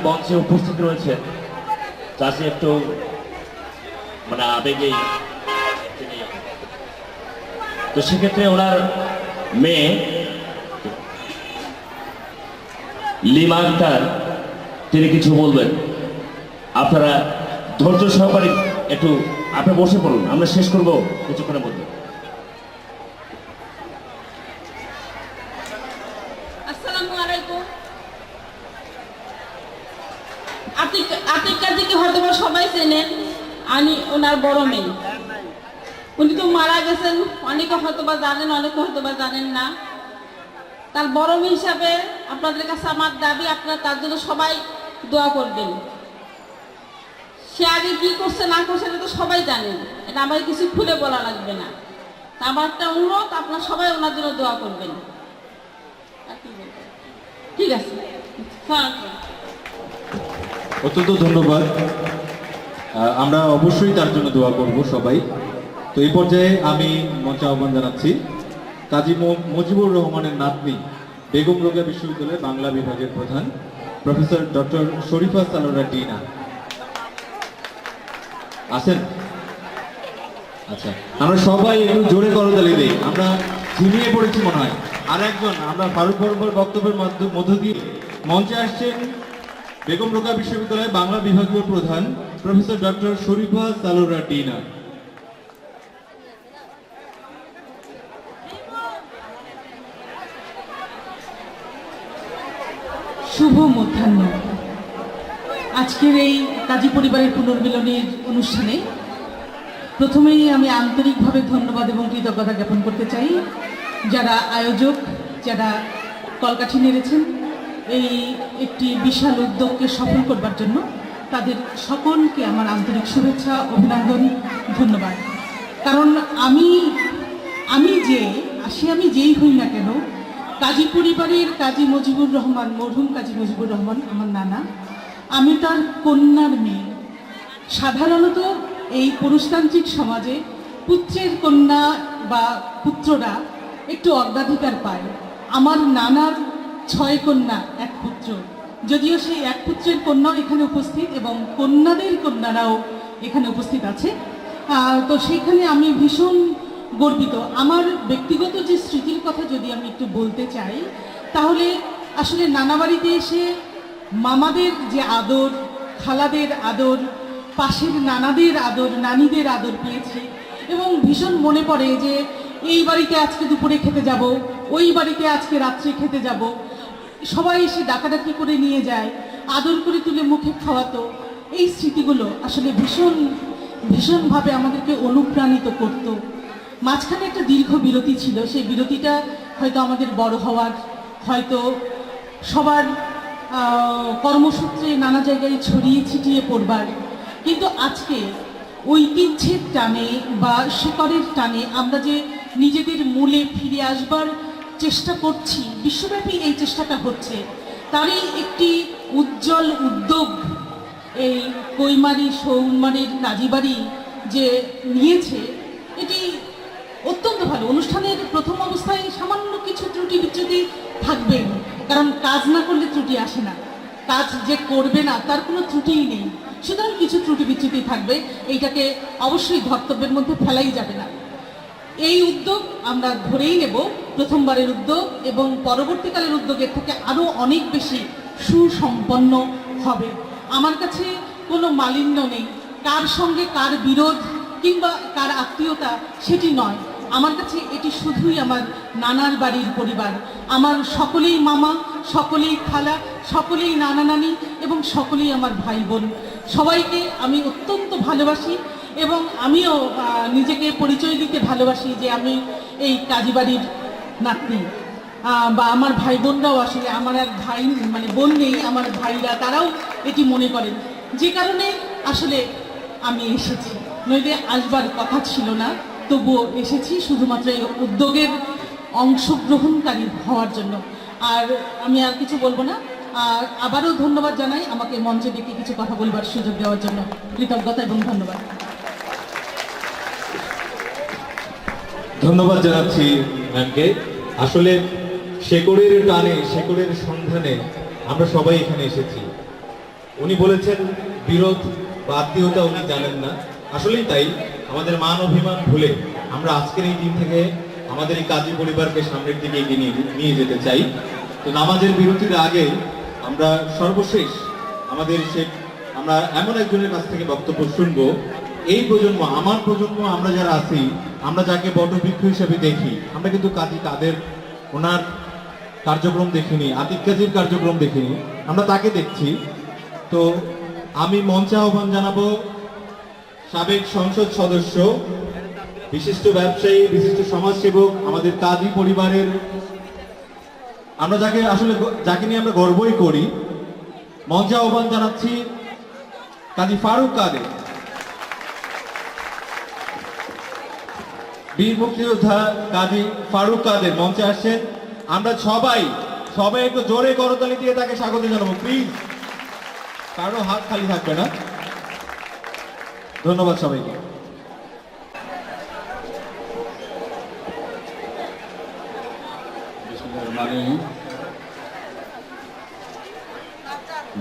মঞ্চে উপস্থিত রয়েছেন চাষি একটু মানে আবেগেই, তো সেক্ষেত্রে ওনার মেয়ে লিমা আক্তার তিনি কিছু বলবেন। আপনারা ধৈর্য সহকারে একটু আপনি বসে পড়ুন, আমরা শেষ করব কিছুক্ষণের মধ্যে। আসসালামু আলাইকুম। আতিক কাজীকে হয়তো সবাই চেনেন, আমি ওনার বড় মেয়ে। উনি তো মারা গেছেন, অনেকে হয়তো বা জানেন, অনেকে হয়তো বা জানেন না। তার বড় মেয়ে হিসাবে আপনাদের কাছে আমার দাবি, আপনারা তার জন্য সবাই দোয়া করবেন। সে আগে কি করছে না করছে এটা তো সবাই জানেন, এটা আমার কিছু খুলে বলা লাগবে না। তা আমার একটা অনুরোধ, আপনারা সবাই ওনার জন্য দোয়া করবেন। ঠিক আছে, অত্যন্ত ধন্যবাদ। আমরা অবশ্যই তার জন্য দোয়া করব সবাই। তো এই পর্যায়ে আমি মঞ্চে আহ্বান জানাচ্ছি কাজী মুজিবুর রহমানের নাতনি, বেগম রোকেয়া বিশ্ববিদ্যালয়ের বাংলা বিভাগের প্রধান প্রফেসর ডক্টর শরীফা সালোরা টিনা। আছেন? আচ্ছা, আমরা সবাই একটু জোরে করতালি দেই। আমরা ঝিমিয়ে পড়েছি মনে হয়। আর একজন আমরা ফারুক বরাবর বক্তব্যের মধ্য দিয়ে মঞ্চে আসছেন বেগম রোকেয়া বিশ্ববিদ্যালয়ের বাংলা বিভাগীয় প্রধান প্রফেসর ডক্টর শরীফা সালোরা টিনা। শুভ মধ্যাহ্ন। আজকের এই কাজী পরিবারের পুনর্মিলনের অনুষ্ঠানে প্রথমেই আমি আন্তরিকভাবে ধন্যবাদ এবং কৃতজ্ঞতা জ্ঞাপন করতে চাই যারা আয়োজক, যারা কলকাঠি নেড়েছেন এই একটি বিশাল উদ্যোগকে সফল করবার জন্য। তাদের সকলকে আমার আন্তরিক শুভেচ্ছা, অভিনন্দন, ধন্যবাদ। কারণ আমি যেই হই না কেন, কাজী পরিবারের কাজী মুজিবুর রহমান, মরহুম কাজী মুজিবুর রহমান আমার নানা, আমি তার কন্যার মেয়ে। সাধারণত এই পুরুষতান্ত্রিক সমাজে পুত্রের কন্যা বা পুত্ররা একটু অগ্রাধিকার পায়। আমার নানার 6 কন্যা, 1 পুত্র, যদিও সেই 1 পুত্রের কন্যাও এখানে উপস্থিত এবং কন্যাদের কন্যারাও এখানে উপস্থিত আছে। তো সেইখানে আমি ভীষণ গর্বিত। আমার ব্যক্তিগত যে স্মৃতির কথা যদি আমি একটু বলতে চাই, তাহলে আসলে নানা বাড়িতে এসে মামাদের যে আদর, খালাদের আদর, পাশের নানাদের আদর, নানিদের আদর পেয়েছি এবং ভীষণ মনে পড়ে যে এই বাড়িতে আজকে দুপুরে খেতে যাব, ওই বাড়িতে আজকে রাত্রে খেতে যাব। সবাই এসে ডাকাডাকি করে নিয়ে যায়, আদর করে তুলে মুখে খাওয়াতো। এই স্মৃতিগুলো আসলে ভীষণভাবে আমাদেরকে অনুপ্রাণিত করতো। মাঝখানে একটা দীর্ঘ বিরতি ছিল, সেই বিরতিটা হয়তো আমাদের বড় হওয়ার, হয়তো সবার কর্মসূত্রে নানা জায়গায় ছড়িয়ে ছিটিয়ে পড়বার। কিন্তু আজকে ঐতিহ্যের টানে বা শিকড়ের টানে আমরা যে নিজেদের মূলে ফিরে আসবার চেষ্টা করছি, বিশ্বব্যাপী এই চেষ্টাটা হচ্ছে, তারই একটি উজ্জ্বল উদ্যোগ এই কৈমারি সৌমারির কাজীবাড়ি যে নিয়েছে, এটি অত্যন্ত ভালো। অনুষ্ঠানের প্রথম অবস্থায় সামান্য কিছু ত্রুটি বিচ্যুতি থাকবে, কারণ কাজ না করলে ত্রুটি আসে না। কাজ যে করবে না তার কোনো ত্রুটিই নেই, সুতরাং কিছু ত্রুটি বিচ্যুতি থাকবে, এইটাকে অবশ্যই ধর্তব্যের মধ্যে ফেলাই যাবে না। এই উদ্যোগ আমরা ধরেই নেব প্রথমবারের উদ্যোগ এবং পরবর্তীকালের উদ্যোগের থেকে আরও অনেক বেশি সুসম্পন্ন হবে। আমার কাছে কোনো মালিন্য নেই, কার সঙ্গে কার বিরোধ কিংবা কার আত্মীয়তা সেটি নয়। আমার কাছে এটি শুধুই আমার নানার বাড়ির পরিবার। আমার সকলেই মামা, সকলেই খালা, সকলেই নানা নানি এবং সকলেই আমার ভাই বোন। সবাইকে আমি অত্যন্ত ভালোবাসি এবং আমিও নিজেকে পরিচয় দিতে ভালোবাসি যে আমি এই কাজীবাড়ির নাতনি। বা আমার ভাই বোনরাও, আসলে আমার এক ভাই মানে বোন নেই, আমার ভাইরা তারাও এটি মনে করেন, যে কারণে আসলে আমি এসেছি। নইলে আসবার কথা ছিল না, তবুও এসেছি শুধুমাত্র এই উদ্যোগের অংশগ্রহণকারী হওয়ার জন্য। আর আমি আর কিছু বলবো না। আর আবারও ধন্যবাদ জানাই আমাকে মঞ্চে ডেকে কিছু কথা বলবার সুযোগ দেওয়ার জন্য। কৃতজ্ঞতা এবং ধন্যবাদ। ধন্যবাদ জানাচ্ছি ম্যামকে। আসলে শেকড়ের টানে, শেকড়ের সন্ধানে আমরা সবাই এখানে এসেছি। উনি বলেছেন বিরোধ বা আত্মীয়তা উনি জানেন না, আসলেই তাই। আমাদের মান অভিমান ভুলে আমরা আজকের এই দিন থেকে আমাদের এই কাজী পরিবারকে সামনের দিকে এগিয়ে নিয়ে যেতে চাই। তো নামাজের বিরতির আগে আমরা সর্বশেষ আমরা এমন একজনের কাছ থেকে বক্তব্য শুনবো। এই প্রজন্ম, আমার প্রজন্ম, আমরা যারা আছি, আমরা যাকে বটবৃক্ষ হিসেবে দেখি, আমরা কিন্তু কাজী কাদের ওনার কার্যক্রম দেখিনি, আতিক কাজীর কার্যক্রম দেখিনি, আমরা তাকে দেখছি। তো আমি মঞ্চে আহ্বান জানাবো সাবেক সংসদ সদস্য, বিশিষ্ট ব্যবসায়ী, বিশিষ্ট সমাজসেবক, আমাদের কাজী পরিবারের, আমরা যাকে নিয়ে আমরা গর্বই করি, মঞ্চে আহ্বান জানাচ্ছি কাজী ফারুক কাদের। বীর মুক্তিযোদ্ধা কাজী ফারুক কাদের মঞ্চে আসছেন। আমরা সবাই একটু জোরে করতালি দিয়ে তাকে স্বাগত জানাবো প্লিজ। কারো হাত খালি থাকবে না। ধন্যবাদ সবাইকে। মানে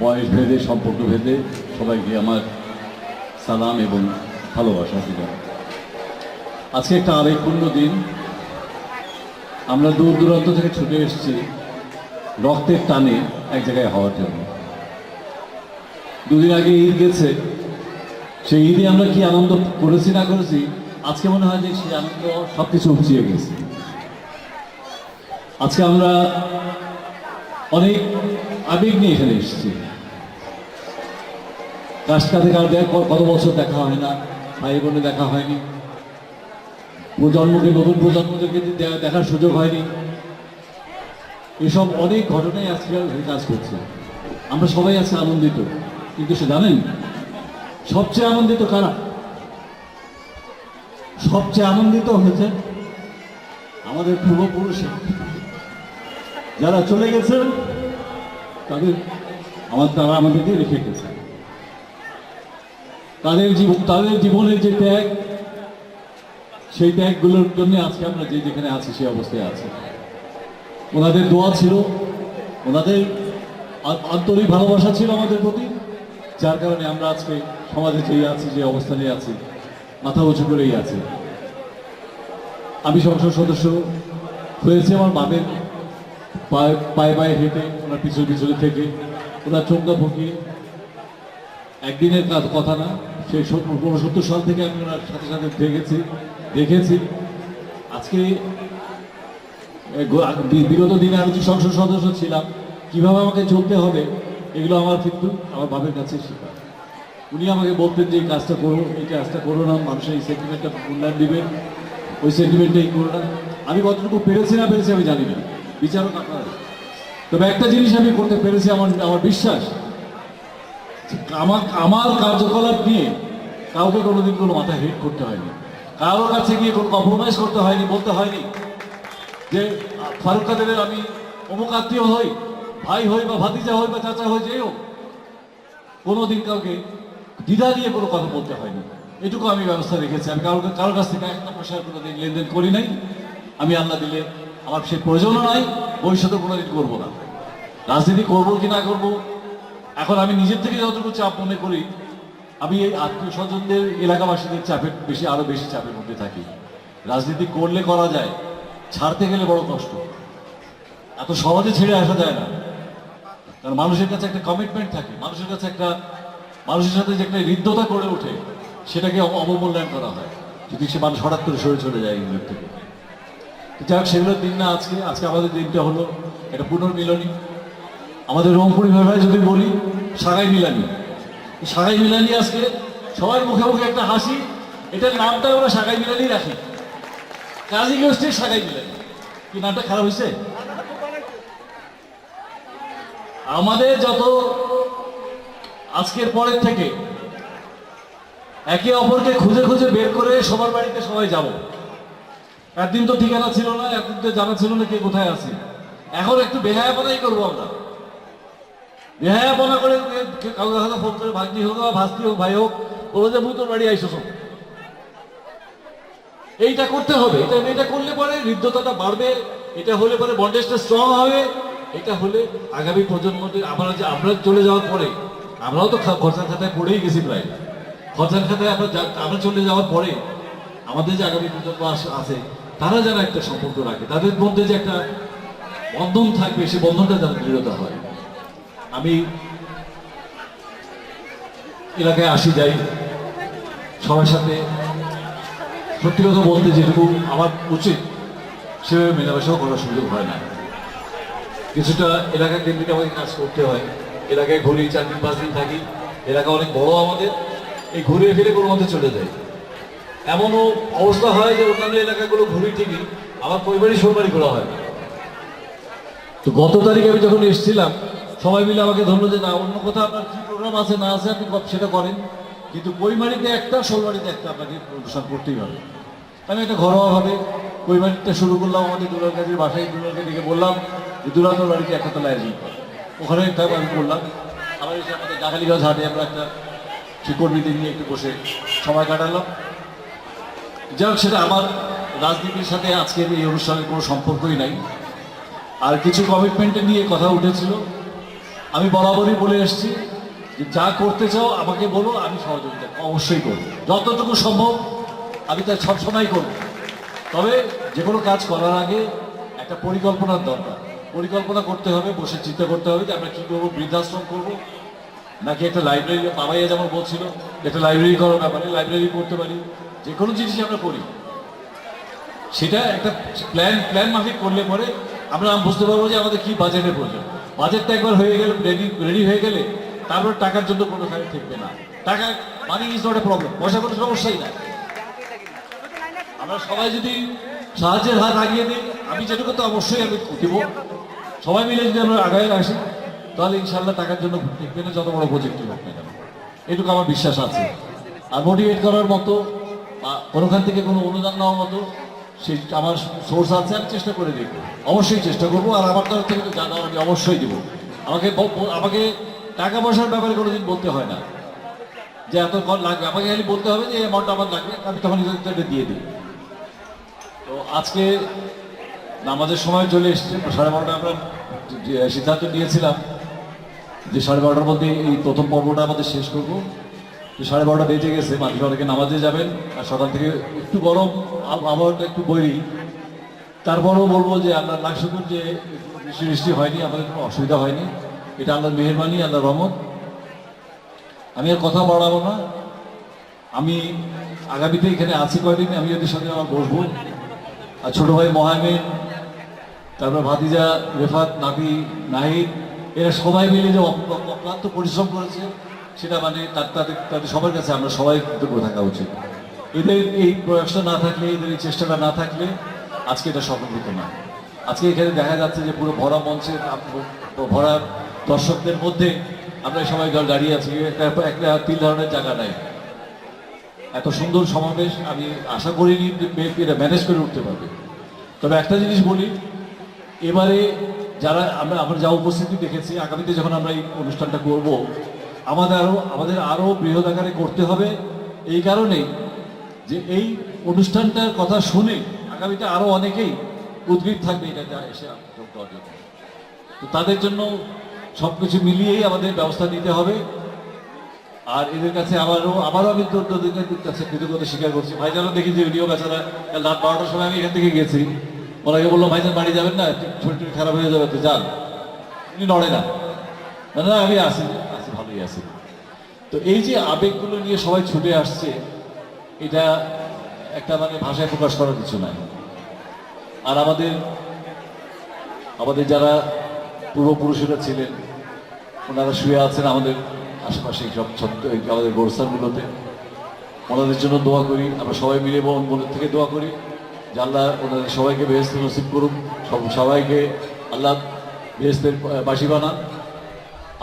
বয়স ভেদে, সম্পর্ক ভেদে সবাইকে আমার সালাম এবং ভালোবাসা দিলাম। আজকে একটা আবেগপূর্ণ দিন। আমরা দূর দূরান্ত থেকে ছুটে এসেছি রক্তের টানে এক জায়গায় হওয়ার জন্য। দুদিন আগে ঈদ গেছে, সেই ঈদে আমরা কি আনন্দ করেছি না করেছি, আজকে মনে হয় যে সেই আনন্দ সব কিছু উপচিয়ে গেছে। আজকে আমরা অনেক আবেগ নিয়ে এখানে এসেছি। কার সাথে কার কত বছর দেখা হয় না, ভাই বোনে দেখা হয়নি, প্রজন্মকে, নতুন প্রজন্মদেরকে দেখার সুযোগ হয়নি। এসব অনেক ঘটনাই আজকে কাজ করছে। আমরা সবাই আজকে আনন্দিত, কিন্তু সে জানেন সবচেয়ে আনন্দিত কারা? সবচেয়ে আনন্দিত হয়েছে আমাদের পূর্বপুরুষরা, যারা চলে গেছেন, তারা আমাদেরকে রেখে গেছে। তাদের জীবনের যে ত্যাগ, সেই ত্যাগগুলোর জন্য আজকে আমরা যেখানে আছি সেই অবস্থায় আছি। ওনাদের দোয়া ছিল, ওনাদের আন্তরিক ভালোবাসা ছিল আমাদের প্রতি, যার কারণে আমরা আজকে সমাজে যেই আছি, যে অবস্থানে আছি, মাথা উঁচু করেই আছি। আমি সংসদ সদস্য হয়েছে আমার বাপের পায়ে পায়ে হেঁটে, ওনার পিছনে থেকে, ওনার চোখটা ফুকিয়ে। একদিনের কথা না, সেই 69 সাল থেকে আমি ওনার সাথে সাথে দেখেছি। আজকে বিগত দিনে আমি যে সংসদ সদস্য ছিলাম, কিভাবে আমাকে চলতে হবে, এগুলো আমার কিন্তু আমার বাবার কাছে শেখা। উনি আমাকে বলতেন যে এই কাজটা করো, এই কাজটা করো না, মানুষের এই সেন্টিমেন্টটা মূল্যায়ন দিবেন, ওই সেন্টিমেন্টটাই করো না। আমি কতটুকু পেরেছি না পেরেছি আমি জানি না, বিচারক আপনারা। তবে একটা জিনিস আমি করতে পেরেছি, আমার বিশ্বাস, আমার কার্যকলাপ নিয়ে কাউকে কোনোদিন কোনো মাথা হেট করতে হয়নি, কারোর কাছে গিয়ে কোনো কম্প্রোমাইজ করতে হয়নি, বলতে হয়নি যে ফারুক কাদেরের আমি অমুক আত্মীয় হই, ভাই হই বা ভাতিজা হই বা চাচা হই, যেই হোক, কোনোদিন কাউকে দ্বিধা দিয়ে কোনো কথা বলতে হয়নি। এটুকু আমি ব্যবস্থা রেখেছি। আমি কারোর কাছ থেকে একটা পয়সার কোনোদিন লেনদেন করি নাই। আমি আল্লাহ দিলে আমার সে প্রয়োজনও নাই, ভবিষ্যতে কোনোদিন করবো না। রাজনীতি করবো কি না করবো, এখন আমি নিজের থেকে যতটুকু চাপ মনে করি, আমি এই আত্মীয় স্বজনদের, এলাকাবাসীদের আরো বেশি চাপের মধ্যে থাকি। রাজনীতি করলে করা যায়, ছাড়তে গেলে বড় কষ্ট, এত সহজে ছেড়ে আসা যায় না। কারণ মানুষের কাছে একটা কমিটমেন্ট থাকে, মানুষের সাথে যে একটা হৃদ্যতা করে ওঠে, সেটাকে অবমূল্যায়ন করা হয় যদি সে মানুষ হঠাৎ করে সরে চলে যায় এগুলোর থেকে। যাই হোক, সেগুলোর দিন না আজকে আমাদের দিনটা হলো একটা পুনর্মিলনী। আমাদের রংপুরি ভাষায় যদি বলি সাগাই মিলানি, সাগাই মিলানি আজকে সবার মুখে মুখে একটা হাসি। এটার নামটা আমরা সাগাই মিলানি রাখি, কাজী গোষ্ঠীর সাগাই মিলানি। কি নামটা খারাপ হয়েছে? আমাদের যত আজকের পরের থেকে একে অপরকে খুঁজে খুঁজে বের করে সবার বাড়িতে সবাই যাব। একদিন তো ঠিকানা ছিল না, একদিন তো জানা ছিল না কে কোথায় আছে। এখন একটু বেহায়াপনাই করবো আমরা, বেহায়াপনা করে কাউকে হয়তো ফোন করে ভাগ্নি হোক বা ভাস্তি হোক, ভাই হোক, বলো যে তোর বাড়ি আইসো। এইটা করতে হবে। এটা করলে পরে হৃদ্যতাটা বাড়বে, এটা হলে পরে বন্ডেজটা স্ট্রং হবে। এটা হলে আগামী প্রজন্মদের আমরা চলে যাওয়ার পরে, আমরাও তো খরচার খাতায় পড়েই গেছি প্রায়, খরচার খাতায় আমরা চলে যাওয়ার পরে আমাদের যে আগামী প্রজন্ম আছে তারা যারা একটা সম্পর্ক রাখে, তাদের মধ্যে যে একটা বন্ধন থাকবে, সেই বন্ধনটা যেন দৃঢ়তা হয়। আমি এলাকায় আসি যাই সবার সাথে, সত্যি কথা বলতে যেটুকু আমার উচিত সেভাবে মেলামেশাও করার সুযোগ হয় না। কিছুটা এলাকা কেন্দ্রিক আমাকে কাজ করতে হয়, এলাকায় ঘুরি, 4 দিন 5 দিন থাকি, এলাকা অনেক বড় আমাদের, এই ঘুরে ফিরে কোনো মধ্যে চলে যায়। এমনও অবস্থা হয় যে অন্যান্য এলাকাগুলো ঘুরি ঠিকই, আমার পরিবারই সবারই ঘোরা হয় না। তো গত তারিখে আমি যখন এসেছিলাম সবাই মিলে আমাকে ধরলো যে না, অন্য কোথাও আপনার কি প্রোগ্রাম আছে না আছে আপনি সেটা করেন, কিন্তু কৈমারিতে একটা, শোলবাড়িতে একটা আপনাকে অনুষ্ঠান করতেই হবে। আমি একটা ঘরোয়াভাবে কৈমারিটা শুরু করলাম, আমাদের দুলাল কাজের বাসায় দুলালকে ডেকে বললাম যে দুলাল বাড়িতে একটা তলায় আয়োজন করে, ওখানে একটা আমি করলাম। আবার এসে আমাদের ডাকালিগঞ্জ হাটে আমরা একটা কর্মীদের নিয়ে একটু বসে সময় কাটালাম। যাই হোক, সেটা আমার রাজনীতির সাথে আজকের এই অনুষ্ঠানের কোনো সম্পর্কই নাই। আর কিছু কমিটমেন্টে নিয়ে কথা উঠেছিল, আমি বরাবরই বলে এসেছি যে যা করতে চাও আমাকে বলো, আমি সহযোগিতা অবশ্যই করব, যতটুকু সম্ভব আমি তা সবসময় করব। তবে যে কোনো কাজ করার আগে একটা পরিকল্পনার দরকার, পরিকল্পনা করতে হবে, বসে চিন্তা করতে হবে যে আমরা কী করবো, বৃদ্ধাশ্রম করব নাকি একটা লাইব্রেরি, বাবাইয়া যেমন বলছিল একটা লাইব্রেরি করার ব্যাপারে, লাইব্রেরি করতে পারি, যে কোনো জিনিস আমরা করি সেটা একটা প্ল্যান মাফিক করলে পরে আমরা বুঝতে পারবো যে আমাদের কি বাজেটের প্রয়োজন। বাজেটটা একবার হয়ে গেলে, রেডি হয়ে গেলে তারপর টাকার জন্য কোনো কাজ থাকবে না। টাকা, money is not a problem, পয়সা কোনো সমস্যাই না। আমরা সবাই যদি সাহায্যের হাত আগিয়ে দিই, আমি যেটুকু তো অবশ্যই আমি দেবো, সবাই মিলে যদি আমরা আগায় আসি তাহলে ইনশাল্লাহ টাকার জন্য দেখবে না, যত বড় প্রজেক্টই হোক না কেন, এটুকু আমার বিশ্বাস আছে। আর মোটিভেট করার মতো বা কোনোখান থেকে কোনো অনুদান নেওয়ার মতো সেই আমার সোর্স আছে, আমি চেষ্টা করে দেখবো, অবশ্যই চেষ্টা করবো। আর আমার তরফ থেকে যা দেওয়ার আমি অবশ্যই দেবো। আমাকে টাকা পয়সার ব্যাপারে কোনোদিন বলতে হয় না যে এত লাগবে, আমাকে খালি বলতে হবে যে এই অ্যামাউন্টটা আমার লাগবে, আমি তখন দিয়ে দিই। তো আজকে নামাজের সময় চলে এসছে, 12:30 আমরা সিদ্ধান্ত নিয়েছিলাম যে 12:30টার মধ্যে এই প্রথম পর্বটা আমাদের শেষ করবো। তো 12:30 বেজে গেছে, মানুষ অনেকে নামাজে যাবেন, আর সকাল থেকে একটু গরম, আবহাওয়াটা একটু বৈরী। তারপরেও বলবো যে আল্লাহ লাখ শুকুর যে বৃষ্টি হয়নি, আমাদের কোনো অসুবিধা হয়নি, এটা আল্লাহর মেহেরবানি, আল্লাহর রহমত। আমি আর কথা বাড়াবো না, আমি আগামীতে এখানে আছি কয়দিন, আমি ওদের সঙ্গে আমার বসবো। আর ছোটো ভাই মহামেন, তারপর ভাতিজা রেফাত, নাতি নাহিদ, এরা সবাই মিলে যে অক্লান্ত পরিশ্রম করেছে, সেটা মানে তাদের সবার কাছে আমরা সবাই কৃতজ্ঞ থাকা উচিত। এদের এই প্রয়াসটা না থাকলে, এদের এই চেষ্টাটা না থাকলে আজকে এটা সফল হতো না। আজকে এখানে দেখা যাচ্ছে যে পুরো ভরা মঞ্চের, ভরা দর্শকদের মধ্যে আমরা সবাই দাঁড়িয়ে আছি, একটা তিল ধরনের জায়গা নাই। এত সুন্দর সমাবেশ আমি আশা করিনি এটা ম্যানেজ করে উঠতে পারবে। তবে একটা জিনিস বলি, এবারে যারা আমরা যা উপস্থিতি দেখেছি, আগামীতে যখন আমরা এই অনুষ্ঠানটা করব, আমাদের আরও বৃহৎ আকারে করতে হবে। এই কারণেই যে এই অনুষ্ঠানটার কথা শুনে আগামীতে আরও অনেকেই উদ্গ্রীব থাকবে এটা এসে যোগ দেওয়ার জন্য। তো তাদের জন্য সব কিছু মিলিয়েই আমাদের ব্যবস্থা নিতে হবে। আর এদের কাছে আবারও আমি তোদের কাছে কৃতজ্ঞতা স্বীকার করছি। ভাইজানও দেখি যে ভিডিও বেচারা রাত 12টার সময় আমি এখান থেকে গেছি, ওনাকে বললো ভাইজান বাড়ি যাবেন না, শরীর খারাপ হয়ে যাবে, তো যান। উনি নড়ে না, না আমি আসি ভালোই আছি। তো এই যে আবেগগুলো নিয়ে সবাই ছুটে আসছে, এটা একটা মানে ভাষায় প্রকাশ করার কিছু নাই। আর আমাদের যারা পূর্বপুরুষেরা ছিলেন, ওনারা শুয়ে আছেন আমাদের আশেপাশে সব আমাদের গোরস্থানগুলোতে, ওনাদের জন্য দোয়া করি। আমরা সবাই মিলে মনের থেকে দোয়া করি যে আল্লাহ ওনাদের সবাইকে বেহেশত নসিব করুন, সবাইকে আল্লাহ বেহেশতের বাসী বানান।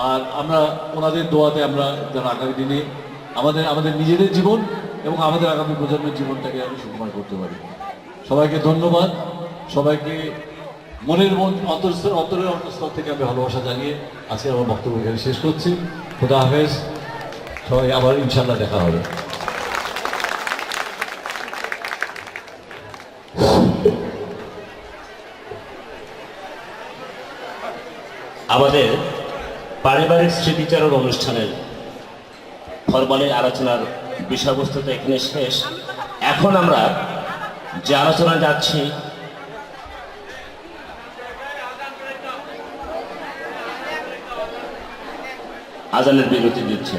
আর আমরা ওনাদের দোয়াতে আমরা যেন আগামী দিনে আমাদের নিজেদের জীবন এবং আমাদের আগামী প্রজন্মের জীবনটাকে আমি সুকুমার করতে পারি। সবাইকে ধন্যবাদ, সবাইকে মনের অন্তরের অন্তঃস্থল থেকে আমি ভালোবাসা জানিয়ে আজকে আমার বক্তব্য এখানে শেষ করছি। খুদা হাফেজ, সবাই আবার ইনশাল্লাহ দেখা হবে। আমাদের পারিবারিক স্মৃতিচারণ অনুষ্ঠানের ফরমালি আলোচনার বিষয়বস্তু তো এখানে শেষ। এখন আমরা যে আলোচনা যাচ্ছি আজানের বিরতি দিচ্ছে।